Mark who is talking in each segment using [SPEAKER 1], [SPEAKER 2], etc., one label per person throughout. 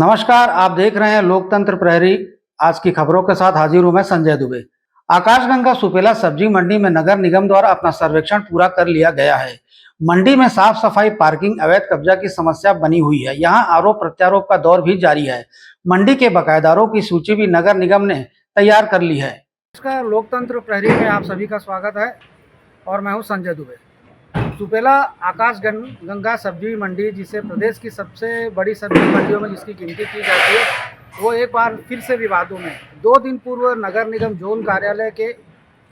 [SPEAKER 1] नमस्कार, आप देख रहे हैं लोकतंत्र प्रहरी। आज की खबरों के साथ हाजिर हूं मैं संजय दुबे। आकाशगंगा सुपेला सब्जी मंडी में नगर निगम द्वारा अपना सर्वेक्षण पूरा कर लिया गया है। मंडी में साफ सफाई, पार्किंग, अवैध कब्जा की समस्या बनी हुई है। यहां आरोप प्रत्यारोप का दौर भी जारी है। मंडी के बकायेदारों की सूची भी नगर निगम ने तैयार कर ली है। नमस्कार, लोकतंत्र प्रहरी में आप सभी का स्वागत है और मैं हूँ संजय दुबे। सुपेला आकाश गंगा सब्जी मंडी, जिसे प्रदेश की सबसे बड़ी सब्जी मंडियों में जिसकी गिनती की जाती है, वो एक बार फिर से विवादों में। 2 दिन पूर्व नगर निगम जोन कार्यालय के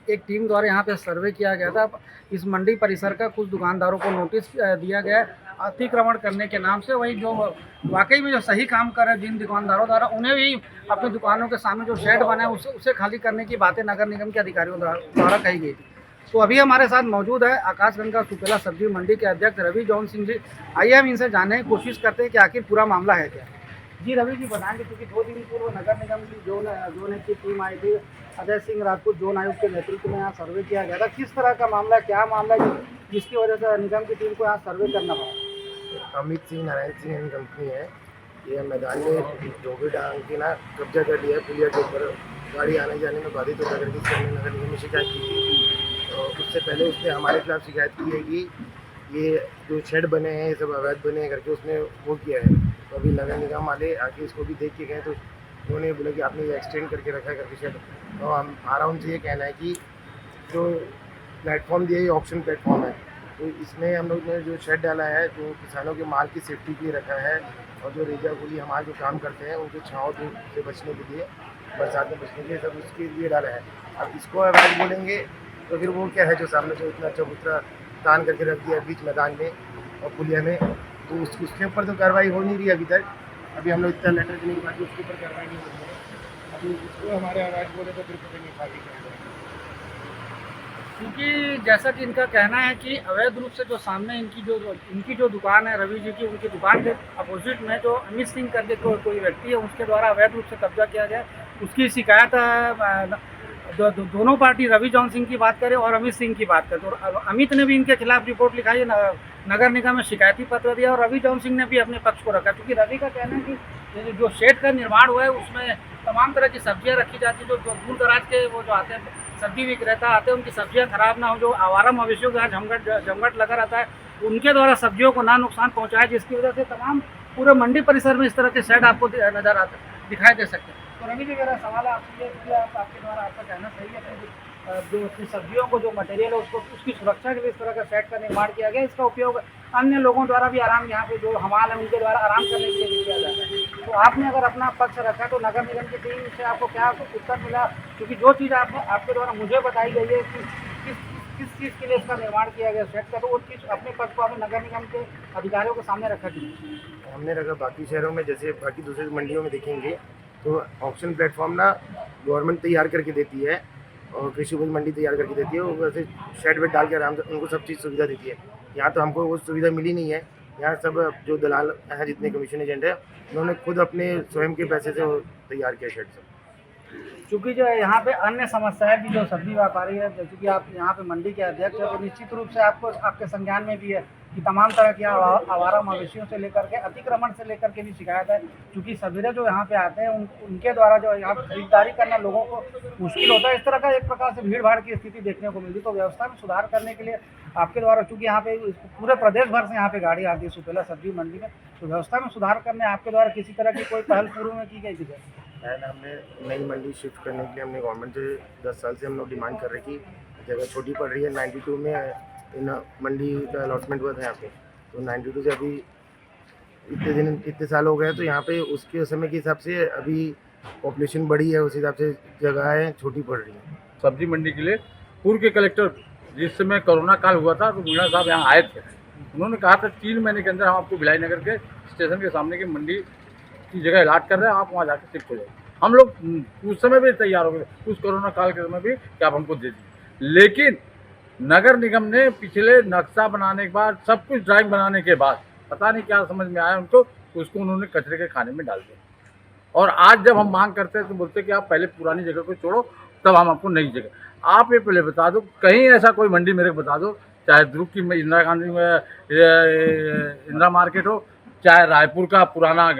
[SPEAKER 1] एक टीम द्वारा यहाँ पे सर्वे किया गया था। इस मंडी परिसर का कुछ दुकानदारों को नोटिस दिया गया अतिक्रमण करने के नाम से। वही जो वाकई में जो सही काम कर रहे हैं जिन दुकानदारों द्वारा, उन्हें भी अपनी दुकानों के सामने जो शेड बना है उसे खाली करने की बातें नगर निगम के अधिकारियों द्वारा कही गई थी। तो अभी हमारे साथ मौजूद है आकाशगंगा सुपेला सब्जी मंडी के अध्यक्ष रवि जॉन सिंह जी। आइए हम इनसे जानने की कोशिश करते हैं कि आखिर पूरा मामला है क्या। जी रवि जी, बताएंगे क्योंकि 2 दिन पूर्व नगर निगम की जोन की टीम आई थी। अजय सिंह राजपूत जोन आयुक्त के नेतृत्व में यहाँ सर्वे किया गया था। किस तरह का मामला है, क्या मामला है जिसकी वजह से निगम की टीम को यहाँ सर्वे करना पड़ा?
[SPEAKER 2] अमित सिंह, नारायण सिंह इनकी कंपनी है। ये मैदान में धोबी डांग के ना कब्जा कर लिया है। पुलिया के ऊपर गाड़ी आने जाने में बाधित होता करके इससे हमने नगर निगम में शिकायत की थी। तो उससे पहले उसने हमारे खिलाफ शिकायत की है कि ये जो शेड बने हैं ये सब अवैध बने हैं करके उसने वो किया है। तो अभी नगर निगम वाले आके इसको भी देख के गए तो उन्होंने बोला कि आपने ये एक्सटेंड करके रखा है करके शेड। तो हमारा उनसे ये कहना है कि जो प्लेटफॉर्म दिया ये ऑप्शन प्लेटफॉर्म है, तो इसमें हम लोग ने जो शेड डाला है जो किसानों के माल की सेफ्टी के लिए रखा है, और जो रेजा कुली हमारे जो काम करते हैं उनके छाँव धूप से बचने के लिए, बरसात में बचने के लिए, सब उसके लिए डाला है। अब इसको अवैध बोलेंगे तो फिर वो क्या है जो सामने जो इतना चबूतरा तान करके रख दिया बीच मैदान में और पुलिया में, तो उसके ऊपर तो कार्रवाई हो नहीं रही अभी तक। अभी हम लोग इतना लेटर देने के बाद भी उसके ऊपर कार्रवाई नहीं हो रही है। अभी उसको हमारे अवैध बोले तो फिर पता नहीं कार्रवाई क्या है।
[SPEAKER 1] क्योंकि जैसा कि इनका कहना है कि अवैध रूप से जो सामने इनकी जो दुकान है रवि जी की, उनकी दुकान के अपोजिट में जो अमित सिंह करके कोई व्यक्ति है, उसके द्वारा अवैध रूप से कब्जा किया गया। उसकी शिकायत दोनों पार्टी, रवि जॉन सिंह की बात करें और अमित सिंह की बात करें, तो अमित ने भी इनके खिलाफ रिपोर्ट लिखाई है, नगर निगम में शिकायती पत्र दिया, और रवि जॉन सिंह ने भी अपने पक्ष को रखा। क्योंकि रवि का कहना है कि जो शेड का निर्माण हुआ है उसमें तमाम तरह की सब्जियां रखी जाती है। जो दूर दराज के वो जो आते हैं सब्जी विक्रेता आते हैं, उनकी सब्जियां खराब ना हो, जो आवारा मवेशियों का जमघट लगा रहता है, उनके द्वारा सब्जियों को ना नुकसान पहुंचाए, जिसकी वजह से तमाम पूरे मंडी परिसर में इस तरह के शेड आपको नजर आते दिखाई दे सकते हैं। तो रवि जी, मेरा सवाल है आपसे कि आपके द्वारा आपका कहना सही है जो अपनी सब्जियों को जो मटेरियल है उसकी सुरक्षा के लिए इस तरह का शेड का निर्माण किया गया। इसका उपयोग अन्य लोगों द्वारा भी आराम, यहाँ पे जो हमाल है उनके द्वारा आराम करने के लिए भी किया जाता है। तो आपने अगर अपना पक्ष रखा तो नगर निगम की टीम से आपको क्या उत्तर मिला? क्योंकि जो चीज़ आपके द्वारा मुझे बताई गई है कि किस चीज़ के लिए इसका निर्माण किया गया शेड का, तो वो चीज़ अपने पक्ष को आपने नगर निगम के अधिकारियों के सामने रखा थी?
[SPEAKER 2] हमने रखा। बाकी शहरों में जैसे बाकी दूसरी मंडियों में देखेंगे तो ऑप्शन प्लेटफॉर्म ना गवर्नमेंट तैयार करके देती है और कृषि उपज मंडी तैयार करके देती है, वो वैसे शेड वेड डाल के आराम से उनको सब चीज़ सुविधा देती है। यहाँ तो हमको वो सुविधा मिली नहीं है। यहाँ सब जो दलाल हैं, जितने कमीशन एजेंट है, उन्होंने खुद अपने स्वयं के पैसे से वो तैयार किया शेड से।
[SPEAKER 1] क्योंकि जो यहाँ पे अन्य समस्या है कि जो सब्जी व्यापारी है, जैसे कि आप यहाँ पे मंडी के अध्यक्ष है, तो निश्चित रूप से आपको आपके संज्ञान में भी है कि तमाम तरह की आवारा मवेशियों से लेकर के अतिक्रमण से लेकर के भी शिकायत है। क्योंकि सवेरे जो यहाँ पे आते हैं उनके द्वारा जो यहाँ खरीदारी करना लोगों को मुश्किल होता है। इस तरह का एक प्रकार से भीड़ भाड़ की स्थिति देखने को मिलती। तो व्यवस्था में सुधार करने के लिए आपके द्वारा, चूँकि यहाँ पे पूरे प्रदेश भर से यहाँ पे गाड़ी आती है सुपेला सब्जी मंडी में, तो व्यवस्था में सुधार करने आपके द्वारा किसी तरह की कोई पहल पूर्व में की गई थी?
[SPEAKER 2] एंड हमने नई मंडी शिफ्ट करने के लिए हमने गवर्नमेंट से 10 साल से हम लोग डिमांड कर रहे कि जगह छोटी पड़ रही है। 92 में इन मंडी का अलॉटमेंट हुआ था यहाँ पे, तो 92 से अभी इतने साल हो गए, तो यहाँ पे उसके समय के हिसाब से अभी पॉपुलेशन बढ़ी है, उस हिसाब से जगह छोटी पड़ रही है।
[SPEAKER 3] सब्जी मंडी के लिए पूर्व के कलेक्टर जिस समय कोरोना काल हुआ था तो मीणा साहब यहाँ आए थे। उन्होंने कहा था 3 महीने के अंदर हम आपको भिलाई नगर के स्टेशन के सामने की मंडी की जगह अलॉट कर रहे हैं, आप वहाँ जाकर शिफ्ट हो जाए। हम लोग उस समय भी तैयार हो गए, उस कोरोना काल के समय भी कि आप हमको दे दीजिए। लेकिन नगर निगम ने पिछले नक्शा बनाने के बाद, सब कुछ ड्राइंग बनाने के बाद, पता नहीं क्या समझ में आया उनको, उसको उन्होंने कचरे के खाने में डाल दिया। और आज जब हम मांग करते हैं तो बोलते कि आप पहले पुरानी जगह को छोड़ो, तब हम आपको नई जगह। आप ये पहले बता दो, कहीं ऐसा कोई मंडी मेरे को बता दो, चाहे ध्रुव की इंदिरा गांधी में इंदिरा मार्केट हो, चाहे रायपुर का पुराना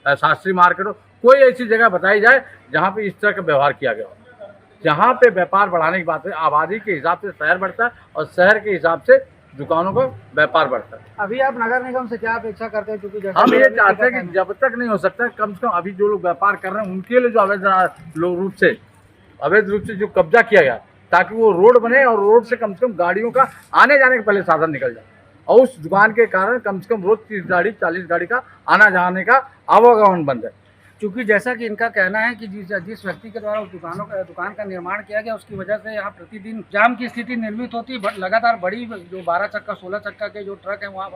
[SPEAKER 3] शास्त्री मार्केट हो, कोई ऐसी जगह बताई जाए जहाँ पे इस तरह का व्यवहार किया गया हो। जहाँ पे व्यापार बढ़ाने की बात है, आबादी के हिसाब से शहर बढ़ता है और शहर के हिसाब से दुकानों का व्यापार बढ़ता है।
[SPEAKER 1] अभी आप नगर निगम से क्या अपेक्षा करते हैं, क्योंकि जैसा
[SPEAKER 3] हम ये
[SPEAKER 1] कि
[SPEAKER 3] चाहते हैं कि जब तक नहीं हो सकता, कम से कम अभी जो लोग व्यापार कर रहे हैं उनके लिए जो अवैध रूप से जो कब्जा किया गया, ताकि वो रोड बने और रोड से कम गाड़ियों का आने जाने के पहले साधन निकल जाए, और उस दुकान के कारण कम से कम रोज 30 गाड़ी 40 गाड़ी का आना जाने का आवागमन बंद है।
[SPEAKER 1] क्योंकि जैसा कि इनका कहना है कि जिस व्यक्ति के द्वारा उस दुकान का निर्माण किया गया, उसकी वजह से यहाँ प्रतिदिन जाम की स्थिति निर्मित होती है। लगातार बड़ी जो 12 चक्का 16 चक्का के जो ट्रक हैं वहाँ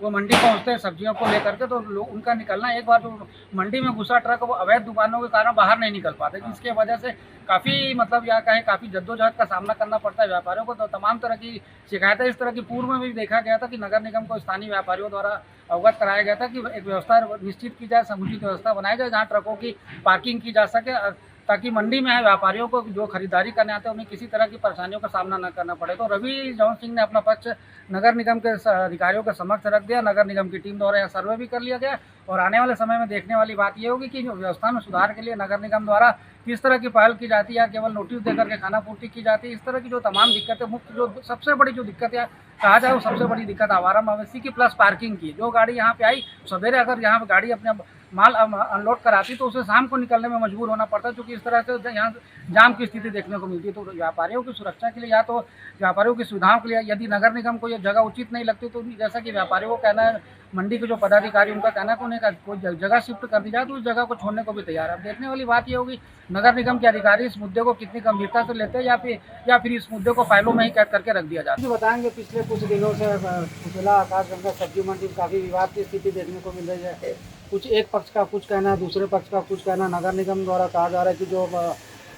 [SPEAKER 1] वो मंडी पहुँचते हैं सब्जियों को लेकर के, तो लोग उनका निकलना, एक बार जो मंडी में घुसा ट्रक वो अवैध दुकानों के कारण बाहर नहीं निकल पाते, जिसके वजह से काफ़ी मतलब या कहें काफ़ी जद्दोजहद का सामना करना पड़ता है व्यापारियों को। तो तमाम तरह की शिकायतें इस तरह की पूर्व में भी देखा गया था कि नगर निगम को स्थानीय व्यापारियों द्वारा अवगत कराया गया था कि एक व्यवस्था निश्चित की जाए, समुचित व्यवस्था बनाई जाए जहाँ ट्रकों की पार्किंग की जा सके, ताकि मंडी में आए व्यापारियों को जो खरीदारी करने आते हैं उन्हें किसी तरह की परेशानियों का सामना न करना पड़े। तो रवि जौन सिंह ने अपना पक्ष नगर निगम के अधिकारियों के समक्ष रख दिया। नगर निगम की टीम द्वारा यह सर्वे भी कर लिया गया और आने वाले समय में देखने वाली बात यह होगी कि व्यवस्था में सुधार के लिए नगर निगम द्वारा किस तरह की पहल की जाती है, या केवल नोटिस देकर के खाना पूर्ति की जाती है। इस तरह की जो तमाम दिक्कतें, मुख्य जो सबसे बड़ी जो दिक्कत है कहा जाए वो सबसे बड़ी दिक्कत आवारा मवेशी की प्लस पार्किंग की। जो गाड़ी यहाँ पे आई सवेरे, अगर यहाँ पे गाड़ी अपने माल अनलोड कराती तो उसे शाम को निकलने में मजबूर होना पड़ता है, क्योंकि इस तरह से यहाँ जाम की स्थिति देखने को मिलती है। तो व्यापारियों की सुरक्षा के लिए या तो व्यापारियों की सुविधाओं के लिए यदि नगर निगम को यह जगह उचित नहीं लगती, तो जैसा कि व्यापारियों को कहना है, मंडी के जो पदाधिकारी उनका कहना है कि उन्हें कोई जगह शिफ्ट कर दी जाए, तो उस जगह को छोड़ने को भी तैयार है। अब देखने वाली बात ये होगी नगर निगम के अधिकारी इस मुद्दे को कितनी गंभीरता से लेते हैं, या फिर इस मुद्दे को फाइलों में ही कैद करके रख दिया जाए। बताएंगे पिछले कुछ दिनों से सुपेला आकाशगंगा सब्जी मंडी में काफ़ी विवाद की स्थिति देखने को मिल रही है। कुछ एक पक्ष का कुछ कहना है, दूसरे पक्ष का कुछ कहना। नगर निगम द्वारा कहा जा रहा है कि जो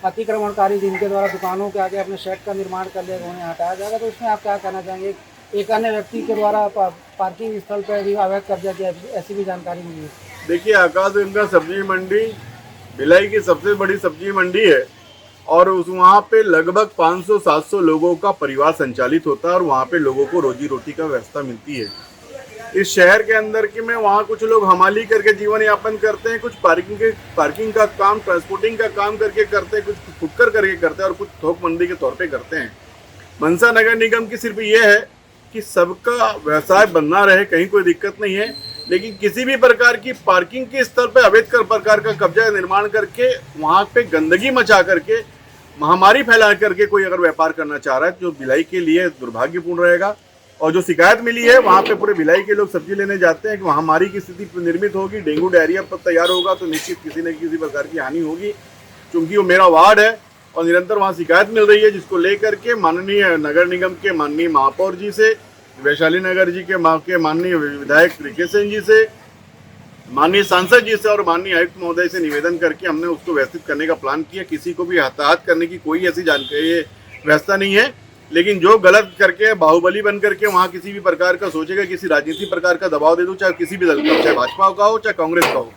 [SPEAKER 1] अतिक्रमणकारी जिनके द्वारा दुकानों के आगे अपने शेड का निर्माण कर लिया उन्हें हटाया जाएगा, तो इसमें आप क्या कहना चाहेंगे? एक अन्य व्यक्ति के द्वारा पार्किंग स्थल पर भी अवैध कब्जा किया, ऐसी भी जानकारी मिली है।
[SPEAKER 4] देखिए, आकाशगंगा सब्जी मंडी भिलाई की सबसे बड़ी सब्जी मंडी है और वहाँ पे लगभग 500-700 लोगों का परिवार संचालित होता है और वहाँ पे लोगों को रोजी रोटी का व्यवस्था मिलती है। इस शहर के अंदर के में वहाँ कुछ लोग हमाली करके जीवन यापन करते हैं, कुछ पार्किंग का काम, ट्रांसपोर्टिंग का काम करके करते हैं, कुछ फुटकर करके करते हैं और कुछ थोक मंडी के तौर पे करते हैं। मनसा नगर निगम की सिर्फ ये है कि सबका व्यवसाय बनना रहे, कहीं कोई दिक्कत नहीं है, लेकिन किसी भी प्रकार की पार्किंग के स्तर पर अवैध प्रकार का कब्जा निर्माण करके वहाँ पे गंदगी मचा करके महामारी फैला करके कोई अगर व्यापार करना चाह रहा है, जो भिलाई के लिए दुर्भाग्यपूर्ण रहेगा। और जो शिकायत मिली है, वहाँ पे पूरे भिलाई के लोग सब्जी लेने जाते हैं कि महामारी की स्थिति निर्मित होगी, डेंगू डायरिया पर तैयार होगा, तो निश्चित किसी न किसी प्रकार की हानि होगी। क्योंकि वो मेरा वार्ड है और निरंतर वहाँ शिकायत मिल रही है, जिसको लेकर के माननीय नगर निगम के माननीय महापौर जी से, वैशाली नगर जी के माननीय विधायक रिकेशन जी से, माननीय सांसद जी से और माननीय आयुक्त महोदय से निवेदन करके हमने उसको व्यवस्थित करने का प्लान किया। किसी को भी हताहत करने की कोई ऐसी जानकारी व्यवस्था नहीं है, लेकिन जो गलत करके बाहुबली बन करके वहाँ किसी भी प्रकार का सोचेगा, किसी राजनीतिक प्रकार का दबाव दे दो, चाहे किसी भी दल का, चाहे भाजपा का हो चाहे कांग्रेस का हो,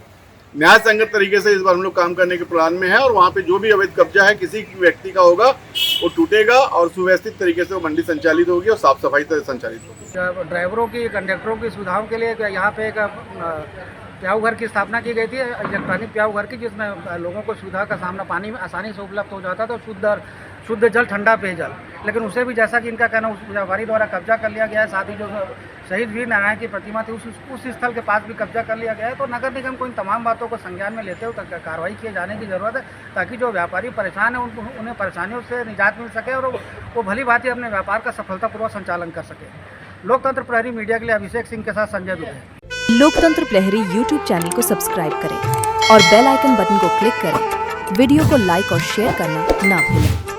[SPEAKER 4] न्याय संगत तरीके से इस बार हम लोग काम करने के प्लान में है। और वहाँ पे जो भी अवैध कब्जा है किसी व्यक्ति का होगा वो टूटेगा और सुव्यवस्थित तरीके से वो मंडी संचालित होगी और साफ सफाई से संचालित होगी।
[SPEAKER 1] ड्राइवरों की, कंडक्टरों की सुविधाओं के लिए यहाँ पे एक प्याऊ घर की स्थापना की गई थी, इलेक्ट्रॉनिक प्याऊ घर की, जिसमें लोगों को सुविधा का सामना पानी में आसानी से उपलब्ध हो जाता था, शुद्ध जल, ठंडा पेयजल। लेकिन उसे भी, जैसा कि इनका कहना, उस व्यापारी द्वारा कब्जा कर लिया गया है। साथ ही जो शहीद वीर नारायण की प्रतिमा थी उस स्थल के पास भी कब्जा कर लिया गया है। तो नगर निगम को इन तमाम बातों को संज्ञान में लेते हुए कार्रवाई किए जाने की ज़रूरत है, ताकि जो व्यापारी परेशान है उन्हें परेशानियों से निजात मिल सके और वो भली भांति अपने व्यापार का सफलतापूर्वक संचालन कर सके। लोकतंत्र प्रहरी मीडिया के लिए अभिषेक सिंह के साथ संजय दुबे।
[SPEAKER 5] लोकतंत्र प्रहरी यूट्यूब चैनल को सब्सक्राइब करें और बेल आइकन बटन को क्लिक करें। वीडियो को लाइक और शेयर करना ना भूलें।